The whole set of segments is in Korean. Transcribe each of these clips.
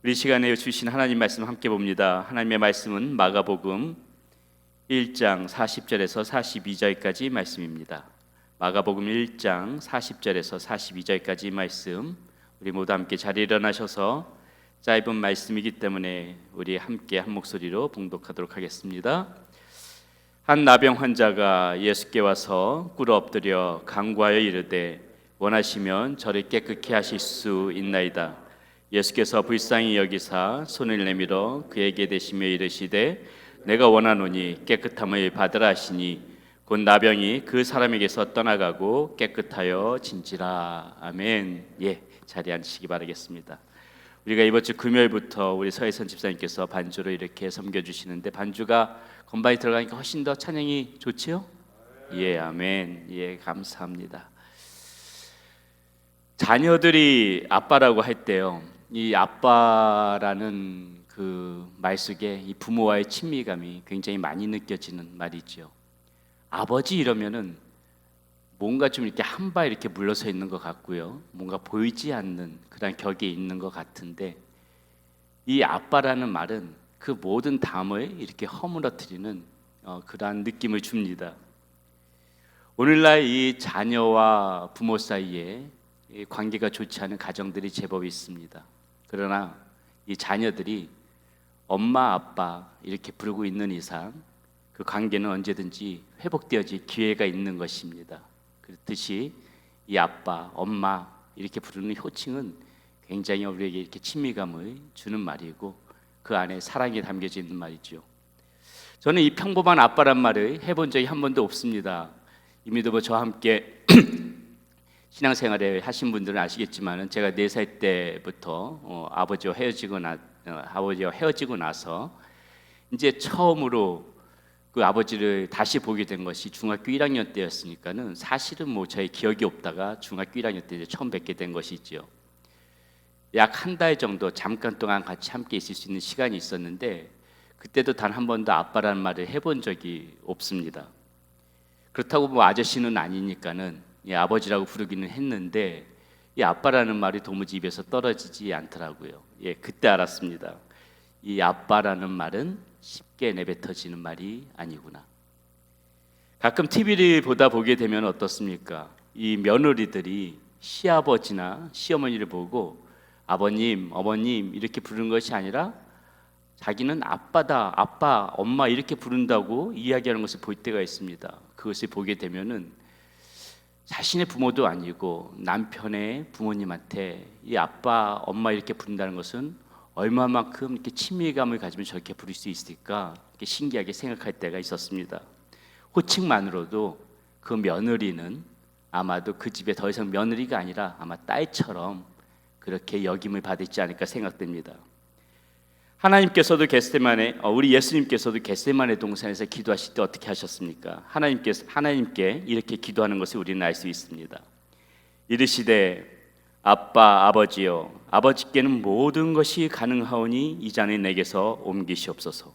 우리 시간에 주신 하나님 말씀 함께 봅니다. 하나님의 말씀은 마가복음 1장 40절에서 42절까지 말씀입니다. 마가복음 1장 40절에서 42절까지 말씀, 우리 모두 함께 자리에 일어나셔서 짧은 말씀이기 때문에 우리 함께 한 목소리로 봉독하도록 하겠습니다. 한 나병 환자가 예수께 와서 꿇어 엎드려 간구하여 이르되 원하시면 저를 깨끗게 하실 수 있나이다. 예수께서 불쌍히 여기사 손을 내밀어 그에게 대시며 이르시되 내가 원하노니 깨끗함을 받으라 하시니 곧 나병이 그 사람에게서 떠나가고 깨끗하여 진지라. 아멘. 자리에 앉으시기 바라겠습니다. 우리가 이번 주 금요일부터 우리 서혜선 집사님께서 반주를 이렇게 섬겨주시는데 반주가 건반이 들어가니까 훨씬 더 찬양이 좋지요? 아멘. 감사합니다. 자녀들이 아빠라고 할 때요, 이 아빠라는 그 말 속에 이 부모와의 친밀감이 굉장히 많이 느껴지는 말이죠. 아버지 이러면은 뭔가 좀 이렇게 한 발 이렇게 물러서 있는 것 같고요, 뭔가 보이지 않는 그런 격에 있는 것 같은데, 이 아빠라는 말은 그 모든 담을 이렇게 허물어뜨리는 그러한 느낌을 줍니다. 오늘날 이 자녀와 부모 사이에 관계가 좋지 않은 가정들이 제법 있습니다. 그러나 이 자녀들이 엄마 아빠 이렇게 부르고 있는 이상 그 관계는 언제든지 회복되어질 기회가 있는 것입니다. 그렇듯이 이 아빠, 엄마 이렇게 부르는 호칭은 굉장히 우리에게 이렇게 친밀감을 주는 말이고 그 안에 사랑이 담겨져 있는 말이죠. 저는 이 평범한 아빠란 말을 해본 적이 한 번도 없습니다. 이미도 저와 함께 신앙생활을 하신 분들은 아시겠지만 제가 4살 때부터 아버지와 헤어지고 나서 이제 처음으로 그 아버지를 다시 보게 된 것이 중학교 1학년 때였으니까는 사실은 뭐 저의 기억이 없다가 중학교 1학년 때 이제 처음 뵙게 된 것이지요. 약 한 달 정도 잠깐 동안 같이 함께 있을 수 있는 시간이 있었는데 그때도 단 한 번도 아빠라는 말을 해본 적이 없습니다. 그렇다고 뭐 아저씨는 아니니까는 아버지라고 부르기는 했는데 이 아빠라는 말이 도무지 입에서 떨어지지 않더라고요. 그때 알았습니다. 이 아빠라는 말은 쉽게 내뱉어지는 말이 아니구나. 가끔 TV를 보게 되면 어떻습니까? 이 며느리들이 시아버지나 시어머니를 보고 아버님, 어머님 이렇게 부르는 것이 아니라 자기는 아빠다, 아빠, 엄마 이렇게 부른다고 이야기하는 것을 볼 때가 있습니다. 그것을 보게 되면은 자신의 부모도 아니고 남편의 부모님한테 이 아빠, 엄마 이렇게 부른다는 것은 얼마만큼 이렇게 친밀감을 가지면 저렇게 부를 수 있을까, 이렇게 신기하게 생각할 때가 있었습니다. 호칭만으로도 그 며느리는 아마도 그 집에 더 이상 며느리가 아니라 아마 딸처럼 그렇게 여김을 받지 않을까 생각됩니다. 하나님께서도 우리 예수님께서도 겟세마네 동산에서 기도하실 때 어떻게 하셨습니까? 하나님께 이렇게 기도하는 것을 우리는 알 수 있습니다. 이르시되 아빠 아버지여, 아버지께는 모든 것이 가능하오니 이 잔을 내게서 옮기시옵소서.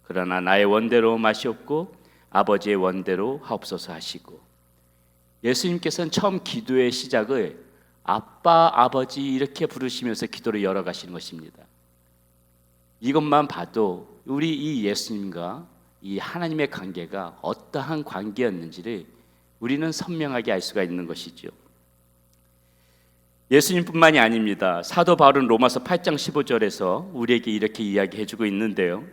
그러나 나의 원대로 마시옵고 아버지의 원대로 하옵소서 하시고, 예수님께서는 처음 기도의 시작을 아빠 아버지 이렇게 부르시면서 기도를 열어가시는 것입니다. 이것만 봐도 우리 이 예수님과 이 하나님의 관계가 어떠한 관계였는지를 우리는 선명하게 알 수가 있는 것이죠. 예수님뿐만이 아닙니다. 사도 바울은 로마서 8장 15절에서 우리에게 이렇게 이야기해주고 있는데요,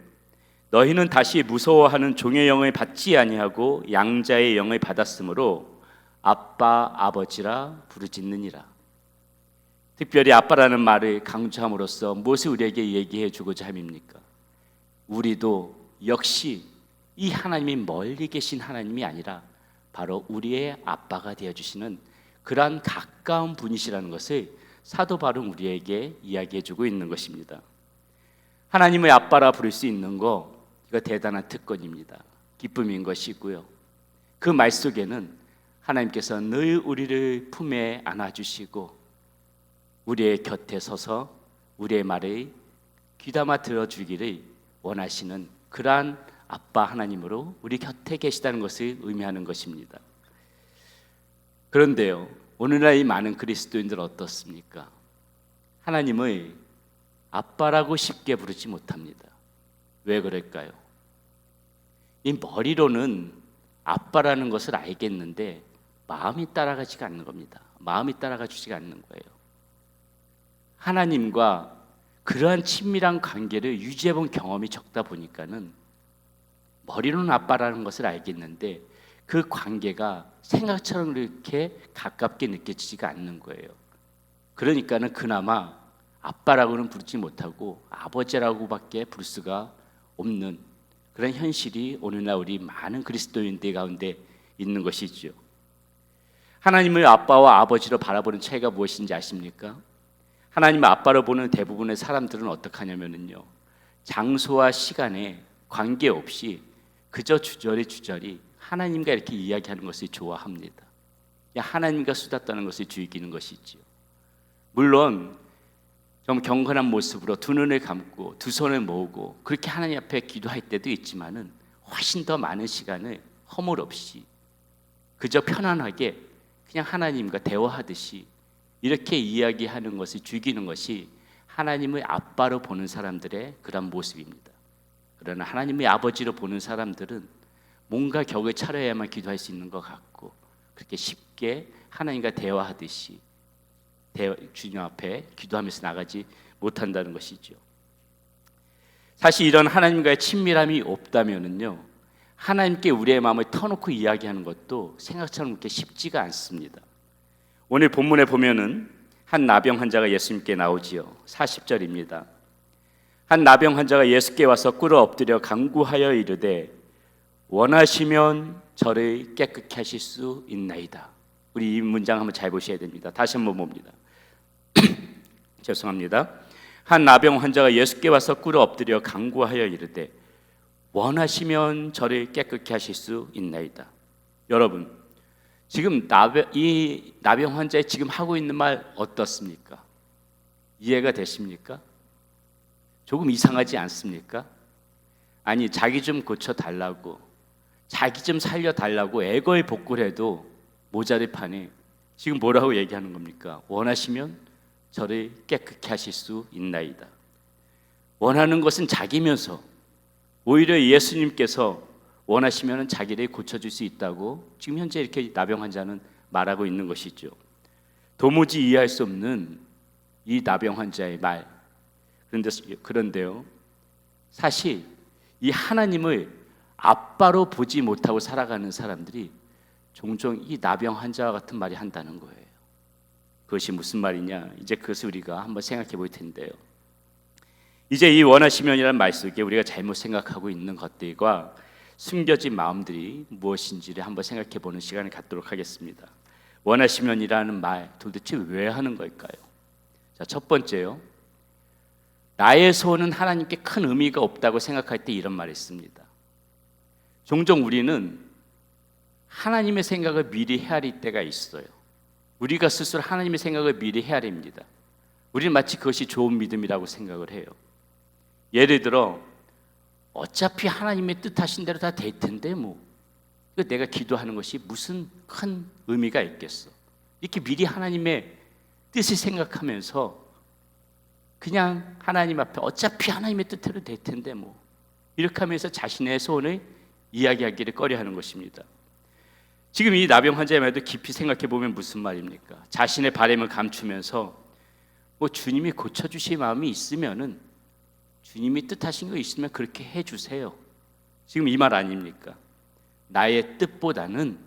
너희는 다시 무서워하는 종의 영을 받지 아니하고 양자의 영을 받았으므로 아빠 아버지라 부르짖느니라. 특별히 아빠라는 말을 강조함으로써 무엇을 우리에게 얘기해 주고자 함입니까? 우리도 역시 이 하나님이 멀리 계신 하나님이 아니라 바로 우리의 아빠가 되어주시는 그러한 가까운 분이시라는 것을 사도 바울은 우리에게 이야기해 주고 있는 것입니다. 하나님의 아빠라 부를 수 있는 거, 이거 대단한 특권입니다. 기쁨인 것이고요, 그 말 속에는 하나님께서 늘 우리를 품에 안아주시고 우리의 곁에 서서 우리의 말을 귀담아 들어주기를 원하시는 그러한 아빠 하나님으로 우리 곁에 계시다는 것을 의미하는 것입니다. 그런데요, 오늘날 이 많은 그리스도인들 어떻습니까? 하나님을 아빠라고 쉽게 부르지 못합니다. 왜 그럴까요? 이 머리로는 아빠라는 것을 알겠는데 마음이 따라가지가 않는 겁니다. 마음이 따라가 주지가 않는 거예요. 하나님과 그러한 친밀한 관계를 유지해 본 경험이 적다 보니까는 머리로는 아빠라는 것을 알겠는데 그 관계가 생각처럼 그렇게 가깝게 느껴지지가 않는 거예요. 그러니까는 그나마 아빠라고는 부르지 못하고 아버지라고밖에 부를 수가 없는 그런 현실이 오늘날 우리 많은 그리스도인들 가운데 있는 것이죠. 하나님을 아빠와 아버지로 바라보는 차이가 무엇인지 아십니까? 하나님을 아빠로 보는 대부분의 사람들은 어떻게 하냐면요, 장소와 시간에 관계없이 그저 주저리 하나님과 이렇게 이야기하는 것을 좋아합니다. 하나님과 수다 떠는 것을 즐기는 것이지요. 물론 좀 경건한 모습으로 두 눈을 감고 두 손을 모으고 그렇게 하나님 앞에 기도할 때도 있지만은 훨씬 더 많은 시간을 허물 없이 그저 편안하게 그냥 하나님과 대화하듯이 이렇게 이야기하는 것을 즐기는 것이 하나님의 아빠로 보는 사람들의 그런 모습입니다. 그러나 하나님의 아버지로 보는 사람들은 뭔가 격을 차려야만 기도할 수 있는 것 같고 그렇게 쉽게 하나님과 대화하듯이 주님 앞에 기도하면서 나가지 못한다는 것이죠. 사실 이런 하나님과의 친밀함이 없다면은요, 하나님께 우리의 마음을 터놓고 이야기하는 것도 생각처럼 그렇게 쉽지가 않습니다. 오늘 본문에 보면은 한 나병 환자가 예수님께 나오지요. 40절입니다. 한 나병 환자가 예수께 와서 꿇어 엎드려 간구하여 이르되 원하시면 저를 깨끗게 하실 수 있나이다. 우리 이 문장 한번 잘 보셔야 됩니다. 다시 한번 봅니다. 죄송합니다. 한 나병 환자가 예수께 와서 꿇어 엎드려 간구하여 이르되 원하시면 저를 깨끗게 하실 수 있나이다. 여러분, 지금 이 나병 환자의 지금 하고 있는 말 어떻습니까? 이해가 되십니까? 조금 이상하지 않습니까? 아니, 자기 좀 고쳐달라고, 자기 좀 살려달라고 애거에 복구를 해도 모자를 판에 지금 뭐라고 얘기하는 겁니까? 원하시면 저를 깨끗게 하실 수 있나이다. 원하는 것은 자기면서 오히려 예수님께서 원하시면 자기를 고쳐줄 수 있다고 지금 현재 이렇게 나병 환자는 말하고 있는 것이죠. 도무지 이해할 수 없는 이 나병 환자의 말. 그런데요, 사실 이 하나님을 아빠로 보지 못하고 살아가는 사람들이 종종 이 나병 환자와 같은 말이 한다는 거예요. 그것이 무슨 말이냐? 이제 그것을 우리가 한번 생각해 볼 텐데요. 이제 이 원하시면이라는 말 속에 우리가 잘못 생각하고 있는 것들과 숨겨진 마음들이 무엇인지를 한번 생각해 보는 시간을 갖도록 하겠습니다. 원하시면이라는 말 도대체 왜 하는 걸까요? 자, 첫 번째요. 나의 소원은 하나님께 큰 의미가 없다고 생각할 때 이런 말을 씁니다. 종종 우리는 하나님의 생각을 미리 헤아릴 때가 있어요. 우리가 스스로 하나님의 생각을 미리 헤아립니다. 우리는 마치 그것이 좋은 믿음이라고 생각을 해요. 예를 들어 어차피 하나님의 뜻하신 대로 다 될 텐데 내가 기도하는 것이 무슨 큰 의미가 있겠어. 이렇게 미리 하나님의 뜻을 생각하면서 그냥 하나님 앞에 어차피 하나님의 뜻대로 될 텐데 이렇게 하면서 자신의 소원을 이야기하기를 꺼려하는 것입니다. 지금 이 나병 환자의 말도 깊이 생각해 보면 무슨 말입니까? 자신의 바람을 감추면서 주님이 고쳐주실 마음이 있으면은 주님이 뜻하신 거 있으면 그렇게 해주세요. 지금 이 말 아닙니까? 나의 뜻보다는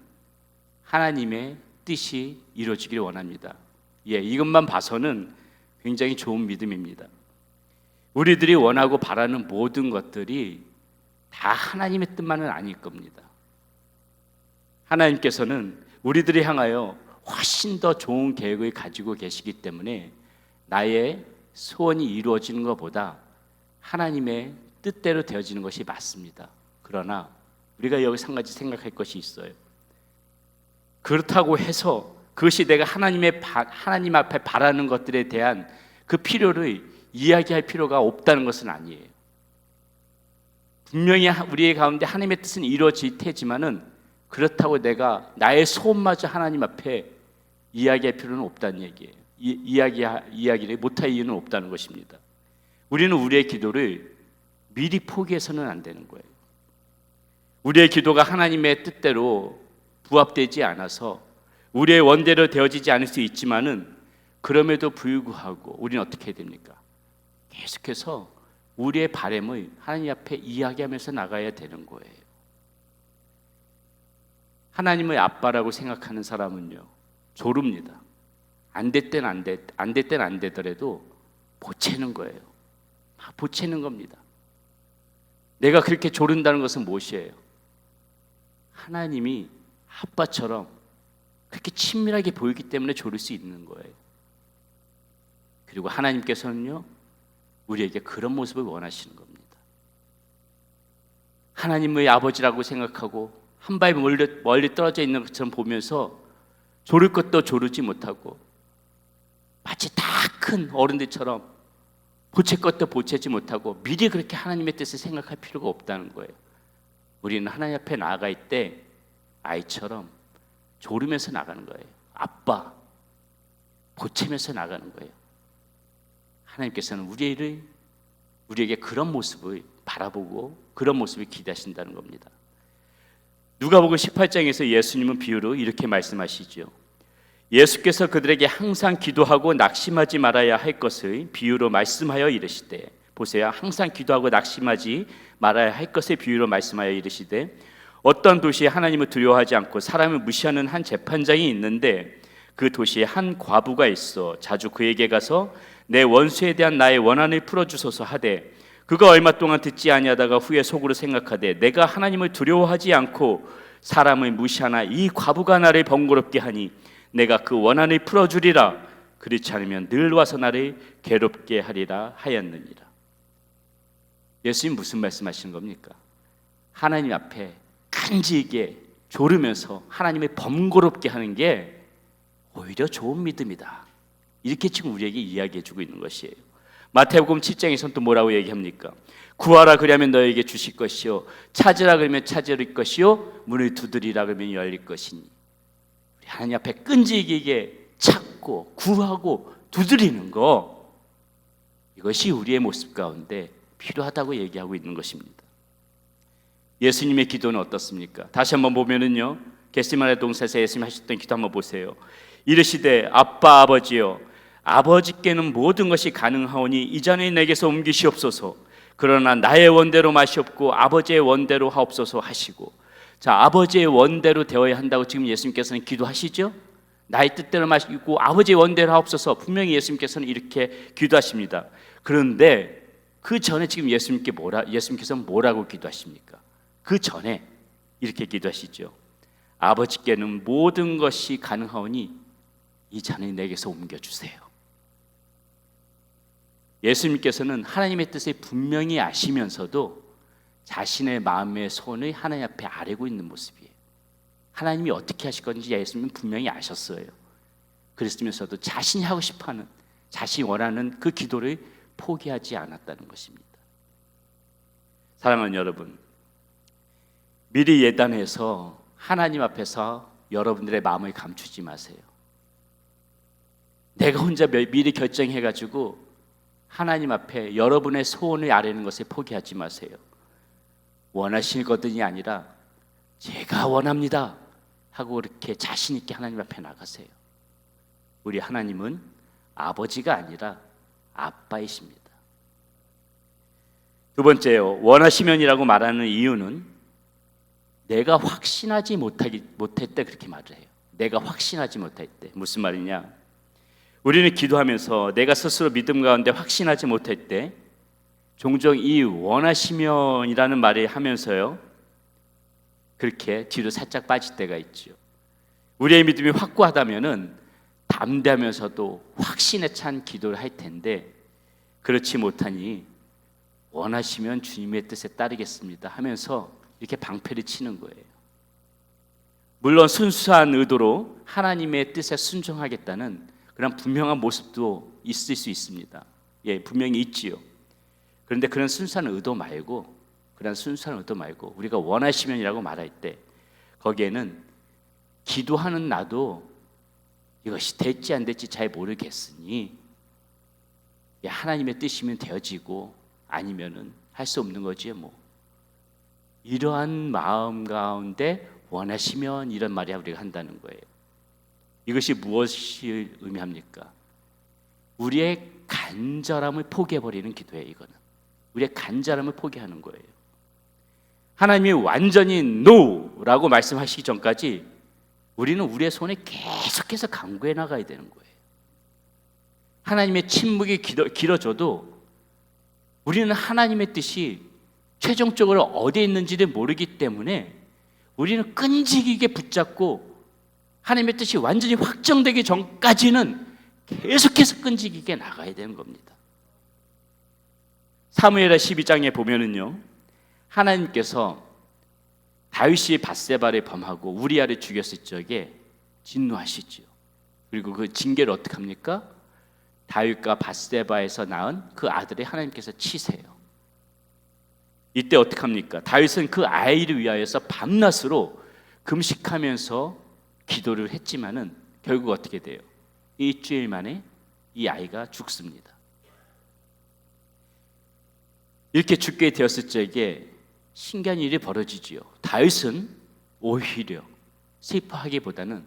하나님의 뜻이 이루어지기를 원합니다. 이것만 봐서는 굉장히 좋은 믿음입니다. 우리들이 원하고 바라는 모든 것들이 다 하나님의 뜻만은 아닐 겁니다. 하나님께서는 우리들이 향하여 훨씬 더 좋은 계획을 가지고 계시기 때문에 나의 소원이 이루어지는 것보다 하나님의 뜻대로 되어지는 것이 맞습니다. 그러나 우리가 여기서 한 가지 생각할 것이 있어요. 그렇다고 해서 그것이 내가 하나님 앞에 바라는 것들에 대한 그 필요를 이야기할 필요가 없다는 것은 아니에요. 분명히 우리의 가운데 하나님의 뜻은 이루어질 테지만은 그렇다고 내가 나의 소원마저 하나님 앞에 이야기할 필요는 없다는 얘기예요. 이야기를 못할 이유는 없다는 것입니다. 우리는 우리의 기도를 미리 포기해서는 안 되는 거예요. 우리의 기도가 하나님의 뜻대로 부합되지 않아서 우리의 원대로 되어지지 않을 수 있지만은 그럼에도 불구하고 우리는 어떻게 해야 됩니까? 계속해서 우리의 바람을 하나님 앞에 이야기하면서 나가야 되는 거예요. 하나님의 아빠라고 생각하는 사람은요, 조릅니다. 안 될 땐 안 되더라도 보채는 거예요. 보채는 겁니다. 내가 그렇게 조른다는 것은 무엇이에요? 하나님이 아빠처럼 그렇게 친밀하게 보이기 때문에 조를 수 있는 거예요. 그리고 하나님께서는요, 우리에게 그런 모습을 원하시는 겁니다. 하나님의 아버지라고 생각하고 한 발 멀리 떨어져 있는 것처럼 보면서 조를 것도 조르지 못하고 마치 다 큰 어른들처럼 보챌 것도 보채지 못하고 미리 그렇게 하나님의 뜻을 생각할 필요가 없다는 거예요. 우리는 하나님 앞에 나아갈 때 아이처럼 조르면서 나가는 거예요. 아빠 보채면서 나가는 거예요. 하나님께서는 우리에게 그런 모습을 바라보고 그런 모습을 기대하신다는 겁니다. 누가복음 18장에서 예수님은 비유로 이렇게 말씀하시죠. 예수께서 그들에게 항상 기도하고 낙심하지 말아야 할 것을 비유로 말씀하여 이르시되, 보세요, 항상 기도하고 낙심하지 말아야 할 것을 비유로 말씀하여 이르시되, 어떤 도시에 하나님을 두려워하지 않고 사람을 무시하는 한 재판장이 있는데 그 도시에 한 과부가 있어 자주 그에게 가서 내 원수에 대한 나의 원한을 풀어주소서 하되, 그가 얼마 동안 듣지 아니하다가 후에 속으로 생각하되 내가 하나님을 두려워하지 않고 사람을 무시하나 이 과부가 나를 번거롭게 하니 내가 그 원한을 풀어주리라. 그렇지 않으면 늘 와서 나를 괴롭게 하리라 하였느니라. 예수님 무슨 말씀하시는 겁니까? 하나님 앞에 간지게 조르면서 하나님을 번거롭게 하는 게 오히려 좋은 믿음이다. 이렇게 지금 우리에게 이야기해주고 있는 것이에요. 마태복음 7장에서는 또 뭐라고 얘기합니까? 구하라 그러면 너에게 주실 것이요, 찾으라 그러면 찾을 것이요, 문을 두드리라 그러면 열릴 것이니. 우리 하나님 앞에 끈질기게 찾고 구하고 두드리는 거, 이것이 우리의 모습 가운데 필요하다고 얘기하고 있는 것입니다. 예수님의 기도는 어떻습니까? 다시 한번 보면은요, 겟세마네 동산에서 예수님이 하셨던 기도 한번 보세요. 이르시되 아빠 아버지여, 아버지께는 모든 것이 가능하오니 이 잔을 내게서 옮기시옵소서. 그러나 나의 원대로 마시옵고 아버지의 원대로 하옵소서 하시고. 자, 아버지의 원대로 되어야 한다고 지금 예수님께서는 기도하시죠? 나의 뜻대로 마시고 아버지의 원대로 하옵소서. 분명히 예수님께서는 이렇게 기도하십니다. 그런데 그 전에 지금 예수님께서는 뭐라고 기도하십니까? 그 전에 이렇게 기도하시죠. 아버지께는 모든 것이 가능하오니 이 잔을 내게서 옮겨주세요. 예수님께서는 하나님의 뜻을 분명히 아시면서도 자신의 마음의 소원을 하나님 앞에 아뢰고 있는 모습이에요. 하나님이 어떻게 하실 건지 예수님은 분명히 아셨어요. 그랬으면서도 자신이 하고 싶어하는, 자신이 원하는 그 기도를 포기하지 않았다는 것입니다. 사랑하는 여러분, 미리 예단해서 하나님 앞에서 여러분들의 마음을 감추지 마세요. 내가 혼자 미리 결정해가지고 하나님 앞에 여러분의 소원을 아뢰는 것을 포기하지 마세요. 원하실 것들이 아니라 제가 원합니다 하고 이렇게 자신 있게 하나님 앞에 나가세요. 우리 하나님은 아버지가 아니라 아빠이십니다. 두 번째요, 원하시면이라고 말하는 이유는 내가 확신하지 못할 때 그렇게 말을 해요. 내가 확신하지 못할 때. 무슨 말이냐? 우리는 기도하면서 내가 스스로 믿음 가운데 확신하지 못할 때 종종 이 원하시면이라는 말을 하면서요, 그렇게 뒤로 살짝 빠질 때가 있죠. 우리의 믿음이 확고하다면은 담대하면서도 확신에 찬 기도를 할 텐데, 그렇지 못하니 원하시면 주님의 뜻에 따르겠습니다 하면서 이렇게 방패를 치는 거예요. 물론 순수한 의도로 하나님의 뜻에 순종하겠다는 그런 분명한 모습도 있을 수 있습니다. 예, 분명히 있지요. 그런데 그런 순수한 의도 말고 우리가 원하시면이라고 말할 때 거기에는 기도하는 나도 이것이 될지 안 될지 잘 모르겠으니 하나님의 뜻이면 되어지고 아니면은 할 수 없는 거지 뭐. 이러한 마음 가운데 원하시면 이런 말이야 우리가 한다는 거예요. 이것이 무엇을 의미합니까? 우리의 간절함을 포기해버리는 기도예요. 이거는 우리의 간절함을 포기하는 거예요. 하나님이 완전히 NO라고 말씀하시기 전까지 우리는 우리의 손에 계속해서 강구해 나가야 되는 거예요. 하나님의 침묵이 길어져도 우리는 하나님의 뜻이 최종적으로 어디에 있는지를 모르기 때문에 우리는 끈질기게 붙잡고 하나님의 뜻이 완전히 확정되기 전까지는 계속해서 끈질기게 나가야 되는 겁니다. 사무엘하 12장에 보면은요, 하나님께서 다윗이 밧세바를 범하고 우리아를 죽였을 적에 진노하시지요. 그리고 그 징계를 어떻게 합니까? 다윗과 밧세바에서 낳은 그 아들을 하나님께서 치세요. 이때 어떻게 합니까? 다윗은 그 아이를 위하여서 밤낮으로 금식하면서 기도를 했지만은 결국 어떻게 돼요? 일주일 만에 이 아이가 죽습니다. 이렇게 죽게 되었을 적에 신기한 일이 벌어지지요. 다윗은 오히려 슬퍼하기보다는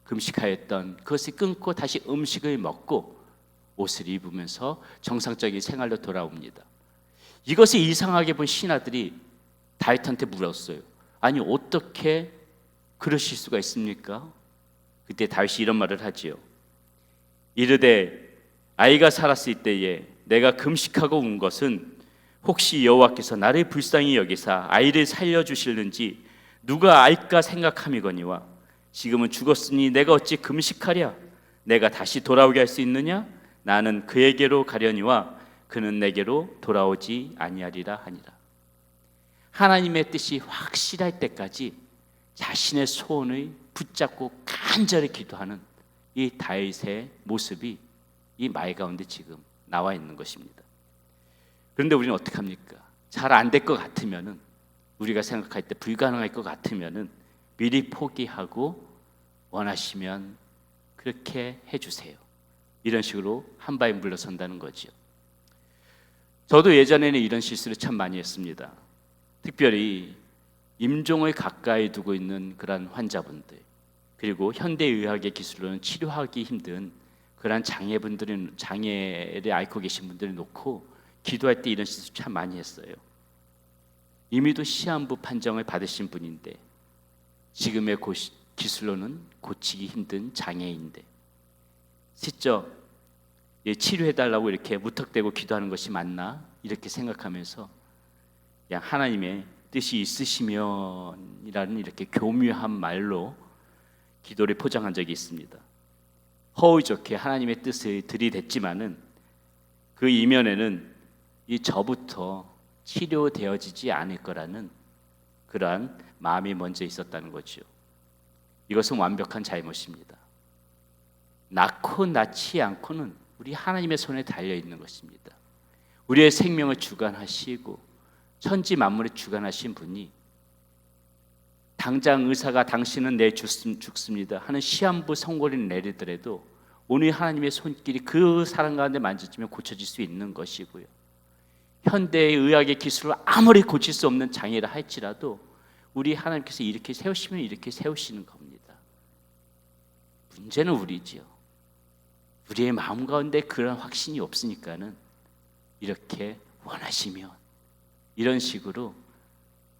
금식하였던 그것을 끊고 다시 음식을 먹고 옷을 입으면서 정상적인 생활로 돌아옵니다. 이것을 이상하게 본 신하들이 다윗한테 물었어요. 아니 어떻게 그러실 수가 있습니까? 그때 다윗이 이런 말을 하지요. 이르되 아이가 살았을 때에 내가 금식하고 운 것은 혹시 여호와께서 나를 불쌍히 여기사 아이를 살려주실는지 누가 알까 생각함이거니와 지금은 죽었으니 내가 어찌 금식하랴? 내가 다시 돌아오게 할 수 있느냐? 나는 그에게로 가려니와 그는 내게로 돌아오지 아니하리라 하니라. 하나님의 뜻이 확실할 때까지 자신의 소원을 붙잡고 간절히 기도하는 이 다윗의 모습이 이 말 가운데 지금 나와 있는 것입니다. 그런데 우리는 어떻게 합니까? 잘 안 될 것 같으면은, 우리가 생각할 때 불가능할 것 같으면은 미리 포기하고 원하시면 그렇게 해주세요. 이런 식으로 한 발에 물러선다는 거죠. 저도 예전에는 이런 실수를 참 많이 했습니다. 특별히 임종을 가까이 두고 있는 그런 환자분들, 그리고 현대의학의 기술로는 치료하기 힘든 그런 장애를 앓고 계신 분들을 놓고 기도할 때 이런 실수 참 많이 했어요. 이미도 시한부 판정을 받으신 분인데 지금의 기술로는 고치기 힘든 장애인데 직접 치료해달라고 이렇게 무턱대고 기도하는 것이 맞나? 이렇게 생각하면서 그냥 하나님의 뜻이 있으시면이라는 이렇게 교묘한 말로 기도를 포장한 적이 있습니다. 허울 좋게 하나님의 뜻을 들이댔지만은 그 이면에는 이 저부터 치료되어지지 않을 거라는 그러한 마음이 먼저 있었다는 거죠. 이것은 완벽한 잘못입니다. 낳고 낳지 않고는 우리 하나님의 손에 달려 있는 것입니다. 우리의 생명을 주관하시고 천지 만물을 주관하신 분이 당장 의사가 당신은 내일 죽습니다 하는 시한부 선고를 내리더라도 오늘 하나님의 손길이 그 사람 가운데 만져지면 고쳐질 수 있는 것이고요. 현대의 의학의 기술로 아무리 고칠 수 없는 장애라 할지라도 우리 하나님께서 이렇게 세우시면 이렇게 세우시는 겁니다. 문제는 우리지요. 우리의 마음 가운데 그런 확신이 없으니까는 이렇게 원하시면 이런 식으로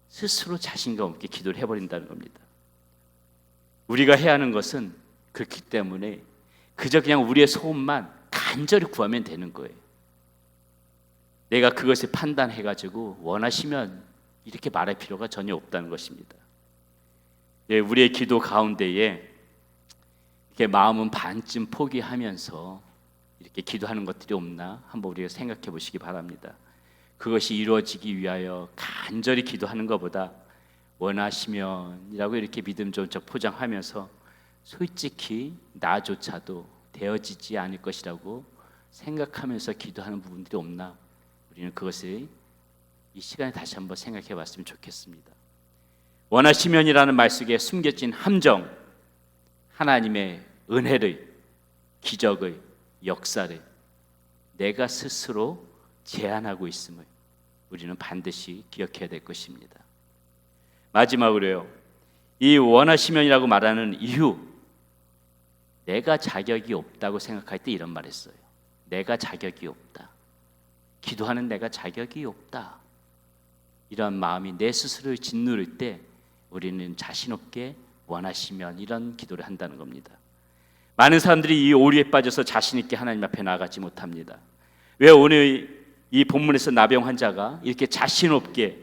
스스로 자신감 없게 기도를 해버린다는 겁니다. 우리가 해야 하는 것은 그렇기 때문에 그저 그냥 우리의 소원만 간절히 구하면 되는 거예요. 내가 그것을 판단해가지고 원하시면 이렇게 말할 필요가 전혀 없다는 것입니다. 우리의 기도 가운데에 이렇게 마음은 반쯤 포기하면서 이렇게 기도하는 것들이 없나 한번 우리가 생각해 보시기 바랍니다. 그것이 이루어지기 위하여 간절히 기도하는 것보다 원하시면이라고 이렇게 믿음조차 포장하면서 솔직히 나조차도 되어지지 않을 것이라고 생각하면서 기도하는 부분들이 없나, 우리는 그것을 이 시간에 다시 한번 생각해 봤으면 좋겠습니다. 원하시면이라는 말 속에 숨겨진 함정, 하나님의 은혜를, 기적을, 역사를 내가 스스로 제한하고 있음을 우리는 반드시 기억해야 될 것입니다. 마지막으로요, 이 원하시면이라고 말하는 이유, 내가 자격이 없다고 생각할 때 이런 말 했어요. 내가 자격이 없다. 기도하는 내가 자격이 없다. 이런 마음이 내 스스로를 짓누를 때 우리는 자신 없게 원하시면 이런 기도를 한다는 겁니다. 많은 사람들이 이 오류에 빠져서 자신 있게 하나님 앞에 나아가지 못합니다. 왜 오늘 이 본문에서 나병 환자가 이렇게 자신 없게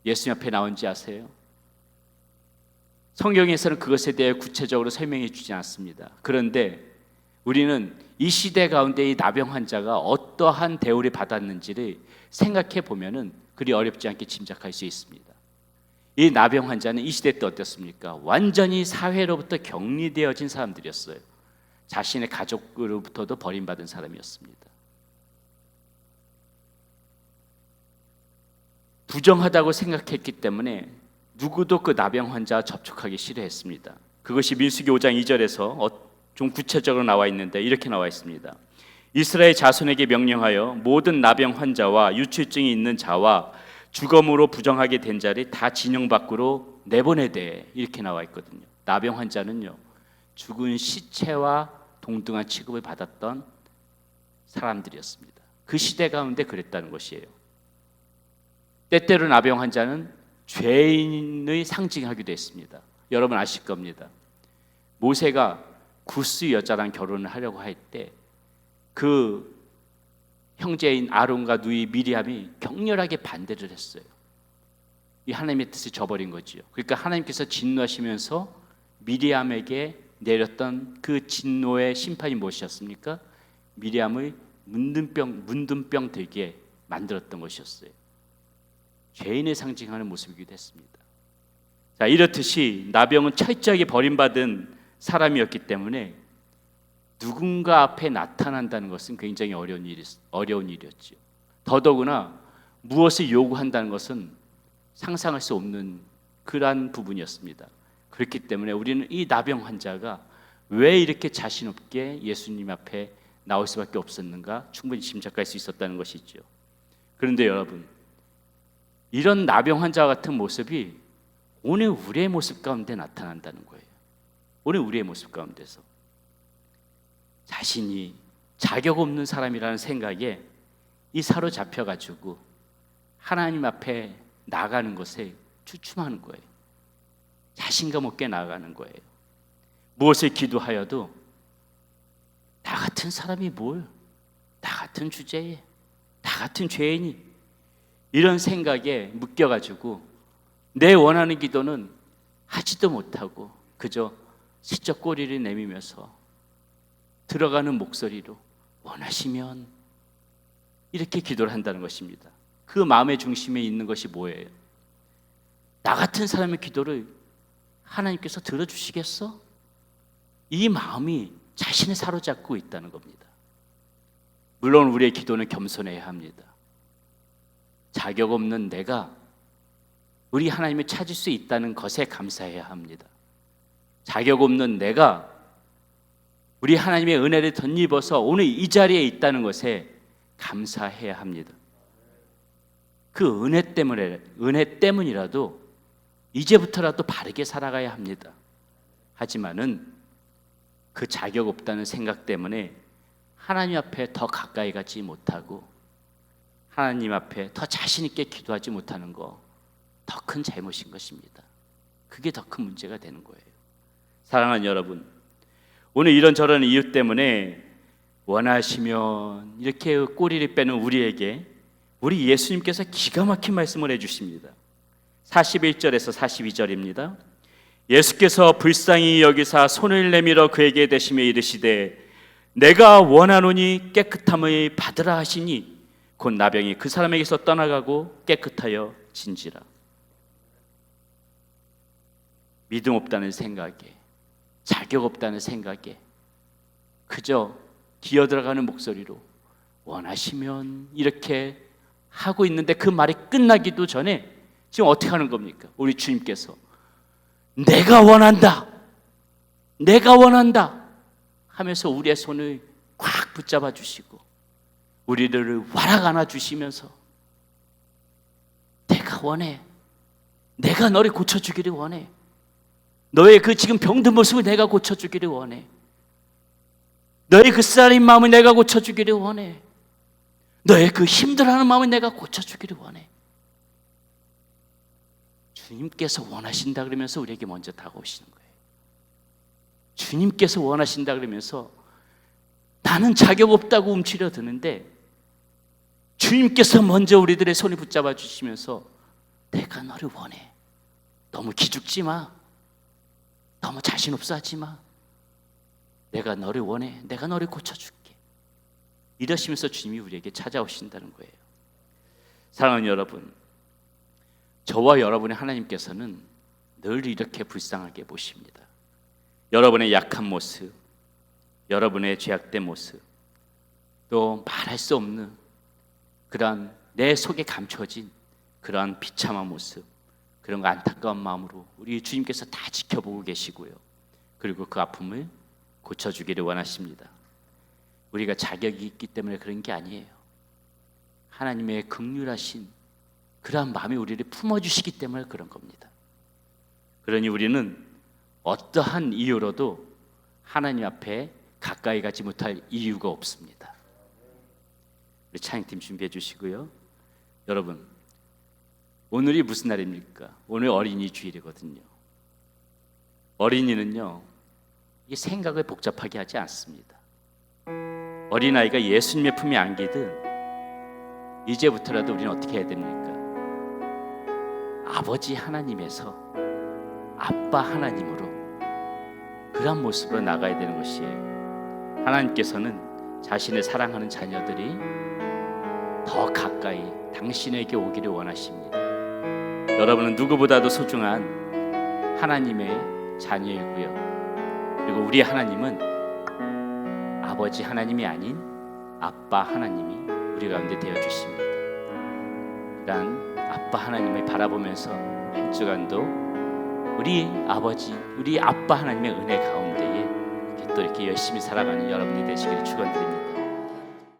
예수님 앞에 나온지 아세요? 성경에서는 그것에 대해 구체적으로 설명해 주지 않습니다. 그런데 우리는 이 시대 가운데 이 나병 환자가 어떠한 대우를 받았는지를 생각해 보면은 그리 어렵지 않게 짐작할 수 있습니다. 이 나병 환자는 이 시대 때 어땠습니까? 완전히 사회로부터 격리되어진 사람들이었어요. 자신의 가족으로부터도 버림받은 사람이었습니다. 부정하다고 생각했기 때문에 누구도 그 나병 환자와 접촉하기 싫어했습니다. 그것이 민수기 5장 2절에서 좀 구체적으로 나와 있는데 이렇게 나와 있습니다. 이스라엘 자손에게 명령하여 모든 나병 환자와 유출증이 있는 자와 주검으로 부정하게 된 자를 다 진영 밖으로 내보내되, 이렇게 나와 있거든요. 나병 환자는요, 죽은 시체와 동등한 취급을 받았던 사람들이었습니다. 그 시대 가운데 그랬다는 것이에요. 때때로 나병 환자는 죄인의 상징하기도 했습니다. 여러분 아실 겁니다. 모세가 구스 여자랑 결혼을 하려고 할 때 그 형제인 아론과 누이 미리암이 격렬하게 반대를 했어요. 이 하나님의 뜻을 저버린 거지요. 그러니까 하나님께서 진노하시면서 미리암에게 내렸던 그 진노의 심판이 무엇이었습니까? 미리암을 문둥병 들게 만들었던 것이었어요. 죄인을 상징하는 모습이기도 했습니다. 자, 이렇듯이 나병은 철저하게 버림받은 사람이었기 때문에 누군가 앞에 나타난다는 것은 굉장히 어려운 일이었죠. 더더구나 무엇을 요구한다는 것은 상상할 수 없는 그러한 부분이었습니다. 그렇기 때문에 우리는 이 나병 환자가 왜 이렇게 자신 없게 예수님 앞에 나올 수밖에 없었는가 충분히 짐작할 수 있었다는 것이죠. 그런데 여러분, 이런 나병 환자 같은 모습이 오늘 우리의 모습 가운데 나타난다는 거예요. 오늘 우리의 모습 가운데서 자신이 자격 없는 사람이라는 생각에 이 사로잡혀가지고 하나님 앞에 나가는 것에 주춤하는 거예요. 자신감 없게 나아가는 거예요. 무엇을 기도하여도 나 같은 사람이 뭘, 나 같은 주제에, 나 같은 죄인이, 이런 생각에 묶여가지고 내 원하는 기도는 하지도 못하고 그저 시적 꼬리를 내밀면서 들어가는 목소리로 원하시면, 이렇게 기도를 한다는 것입니다. 그 마음의 중심에 있는 것이 뭐예요? 나 같은 사람의 기도를 하나님께서 들어주시겠어? 이 마음이 자신을 사로잡고 있다는 겁니다. 물론 우리의 기도는 겸손해야 합니다. 자격 없는 내가 우리 하나님을 찾을 수 있다는 것에 감사해야 합니다. 자격 없는 내가 우리 하나님의 은혜를 덧입어서 오늘 이 자리에 있다는 것에 감사해야 합니다. 그 은혜 때문이라도 이제부터라도 바르게 살아가야 합니다. 하지만은 그 자격 없다는 생각 때문에 하나님 앞에 더 가까이 가지 못하고 하나님 앞에 더 자신 있게 기도하지 못하는 거, 더 큰 잘못인 것입니다. 그게 더 큰 문제가 되는 거예요. 사랑하는 여러분, 오늘 이런저런 이유 때문에 원하시면 이렇게 꼬리를 빼는 우리에게 우리 예수님께서 기가 막힌 말씀을 해주십니다. 41절에서 42절입니다. 예수께서 불쌍히 여기사 손을 내밀어 그에게 대시며 이르시되 내가 원하노니 깨끗함을 받으라 하시니 곧 나병이 그 사람에게서 떠나가고 깨끗하여 진지라. 믿음 없다는 생각에, 자격 없다는 생각에 그저 기어들어가는 목소리로 원하시면 이렇게 하고 있는데 그 말이 끝나기도 전에 지금 어떻게 하는 겁니까? 우리 주님께서 내가 원한다, 내가 원한다 하면서 우리의 손을 꽉 붙잡아 주시고 우리를 와락 안아 주시면서 내가 원해, 내가 너를 고쳐주기를 원해, 너의 그 지금 병든 모습을 내가 고쳐주기를 원해, 너의 그 쓰라린 마음을 내가 고쳐주기를 원해, 너의 그 힘들어하는 마음을 내가 고쳐주기를 원해. 주님께서 원하신다 그러면서 우리에게 먼저 다가오시는 거예요. 주님께서 원하신다 그러면서 나는 자격 없다고 움츠려 드는데 주님께서 먼저 우리들의 손을 붙잡아 주시면서 내가 너를 원해. 너무 기죽지 마. 너무 자신 없어 하지 마. 내가 너를 원해. 내가 너를 고쳐줄게. 이러시면서 주님이 우리에게 찾아오신다는 거예요. 사랑하는 여러분, 저와 여러분의 하나님께서는 늘 이렇게 불쌍하게 보십니다. 여러분의 약한 모습, 여러분의 죄악된 모습, 또 말할 수 없는 그러한 내 속에 감춰진 그러한 비참한 모습, 그런 거 안타까운 마음으로 우리 주님께서 다 지켜보고 계시고요. 그리고 그 아픔을 고쳐주기를 원하십니다. 우리가 자격이 있기 때문에 그런 게 아니에요. 하나님의 긍휼하신 그러한 마음이 우리를 품어주시기 때문에 그런 겁니다. 그러니 우리는 어떠한 이유로도 하나님 앞에 가까이 가지 못할 이유가 없습니다. 우리 찬양팀 준비해 주시고요. 여러분, 오늘이 무슨 날입니까? 오늘 어린이 주일이거든요. 어린이는요, 이 생각을 복잡하게 하지 않습니다. 어린아이가 예수님의 품에 안기든 이제부터라도 우리는 어떻게 해야 됩니까? 아버지 하나님에서 아빠 하나님으로 그런 모습으로 나가야 되는 것이에요. 하나님께서는 자신을 사랑하는 자녀들이 더 가까이 당신에게 오기를 원하십니다. 여러분은 누구보다도 소중한 하나님의 자녀이고요. 그리고 우리 하나님은 아버지 하나님이 아닌 아빠 하나님이 우리 가운데 되어주십니다. 그러한 아빠 하나님을 바라보면서 한 주간도 우리 아버지, 우리 아빠 하나님의 은혜 가운데에 또 이렇게 열심히 살아가는 여러분이 되시기를 축원드립니다.